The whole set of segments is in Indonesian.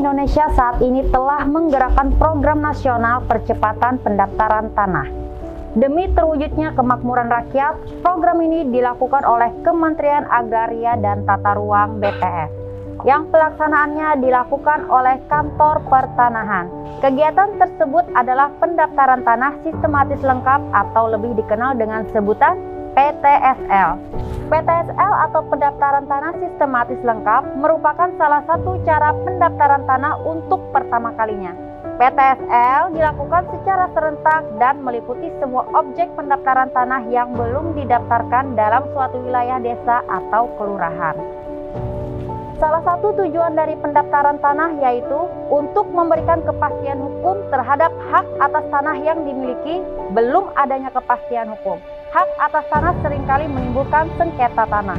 Indonesia saat ini telah menggerakkan program nasional percepatan pendaftaran tanah. Demi terwujudnya kemakmuran rakyat, program ini dilakukan oleh Kementerian Agraria dan Tata Ruang BTS, yang pelaksanaannya dilakukan oleh Kantor Pertanahan. Kegiatan tersebut adalah pendaftaran tanah sistematis lengkap atau lebih dikenal dengan sebutan PTSL. PTSL atau pendaftaran tanah sistematis lengkap merupakan salah satu cara pendaftaran tanah untuk pertama kalinya. PTSL dilakukan secara serentak dan meliputi semua objek pendaftaran tanah yang belum didaftarkan dalam suatu wilayah desa atau kelurahan. Salah satu tujuan dari pendaftaran tanah yaitu untuk memberikan kepastian hukum terhadap hak atas tanah yang dimiliki belum adanya kepastian hukum. Hak atas tanah seringkali menimbulkan sengketa tanah.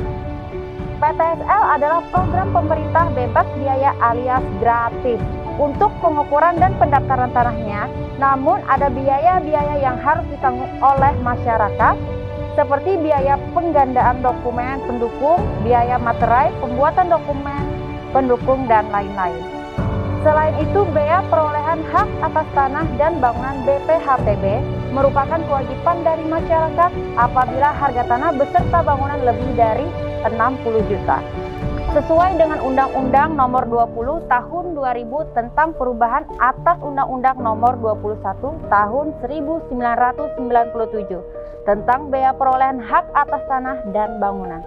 PTSL adalah program pemerintah bebas biaya alias gratis untuk pengukuran dan pendaftaran tanahnya, namun ada biaya-biaya yang harus ditanggung oleh masyarakat, seperti biaya penggandaan dokumen pendukung, biaya materai, pembuatan dokumen pendukung, dan lain-lain. Selain itu, bea perolehan hak atas tanah dan bangunan BPHTB merupakan kewajiban dari masyarakat apabila harga tanah beserta bangunan lebih dari 60 juta. Sesuai dengan Undang-Undang Nomor 20 Tahun 2000 tentang perubahan atas Undang-Undang Nomor 21 Tahun 1997 tentang bea perolehan hak atas tanah dan bangunan.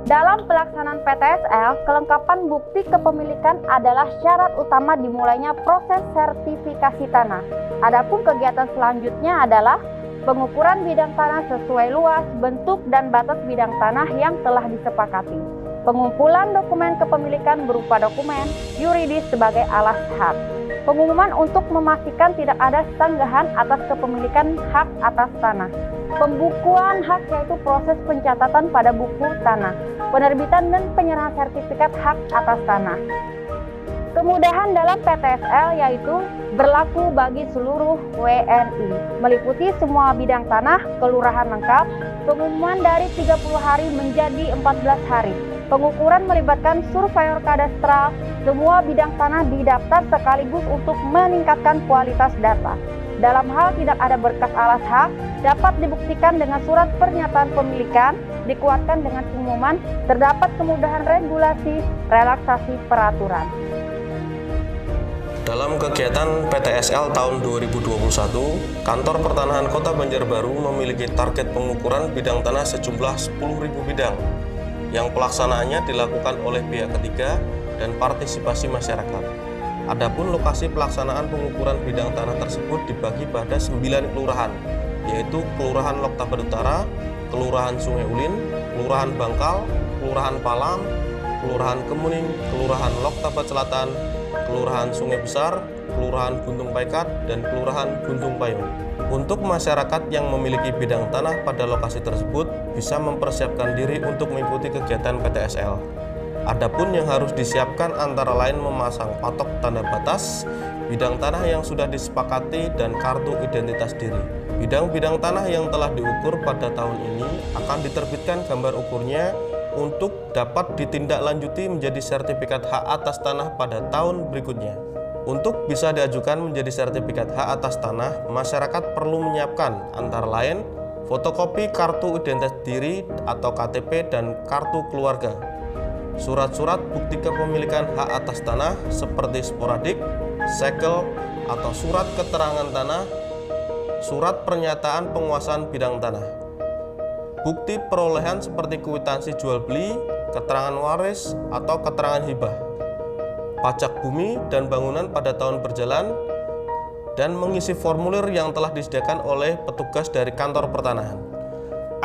Dalam pelaksanaan PTSL, kelengkapan bukti kepemilikan adalah syarat utama dimulainya proses sertifikasi tanah. Adapun kegiatan selanjutnya adalah pengukuran bidang tanah sesuai luas, bentuk, dan batas bidang tanah yang telah disepakati. Pengumpulan dokumen kepemilikan berupa dokumen yuridis sebagai alas hak. Pengumuman untuk memastikan tidak ada sanggahan atas kepemilikan hak atas tanah. Pembukuan hak yaitu proses pencatatan pada buku tanah. Penerbitan dan penyerahan sertifikat hak atas tanah. Kemudahan dalam PTSL yaitu berlaku bagi seluruh WNI, meliputi semua bidang tanah, kelurahan lengkap, pengumuman dari 30 hari menjadi 14 hari. Pengukuran melibatkan surveyor kadastral, semua bidang tanah didaftar sekaligus untuk meningkatkan kualitas data. Dalam hal tidak ada berkas alas hak, dapat dibuktikan dengan surat pernyataan pemilikan, dikuatkan dengan pengumuman, terdapat kemudahan regulasi, relaksasi peraturan. Dalam kegiatan PTSL tahun 2021, Kantor Pertanahan Kota Banjarbaru memiliki target pengukuran bidang tanah sejumlah 10.000 bidang, yang pelaksanaannya dilakukan oleh pihak ketiga dan partisipasi masyarakat. Adapun lokasi pelaksanaan pengukuran bidang tanah tersebut dibagi pada 9 kelurahan, yaitu Kelurahan Loktabat Utara, Kelurahan Sungai Ulin, Kelurahan Bangkal, Kelurahan Palang, Kelurahan Kemuning, Kelurahan Loktabat Selatan, Kelurahan Sungai Besar, Kelurahan Guntung Paikat, dan Kelurahan Guntung Payung. Untuk masyarakat yang memiliki bidang tanah pada lokasi tersebut bisa mempersiapkan diri untuk mengikuti kegiatan PTSL. Adapun yang harus disiapkan antara lain memasang patok tanda batas, bidang tanah yang sudah disepakati, dan kartu identitas diri. Bidang-bidang tanah yang telah diukur pada tahun ini akan diterbitkan gambar ukurnya untuk dapat ditindaklanjuti menjadi sertifikat hak atas tanah pada tahun berikutnya. Untuk bisa diajukan menjadi sertifikat hak atas tanah, masyarakat perlu menyiapkan antara lain fotokopi kartu identitas diri atau KTP dan kartu keluarga, surat-surat bukti kepemilikan hak atas tanah seperti sporadik, segel, atau surat keterangan tanah, surat pernyataan penguasaan bidang tanah, bukti perolehan seperti kwitansi jual beli, keterangan waris, atau keterangan hibah, pajak bumi dan bangunan pada tahun berjalan, dan mengisi formulir yang telah disediakan oleh petugas dari Kantor Pertanahan.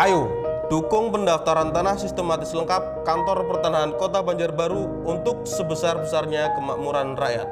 Ayo, dukung pendaftaran tanah sistematis lengkap Kantor Pertanahan Kota Banjarbaru untuk sebesar-besarnya kemakmuran rakyat.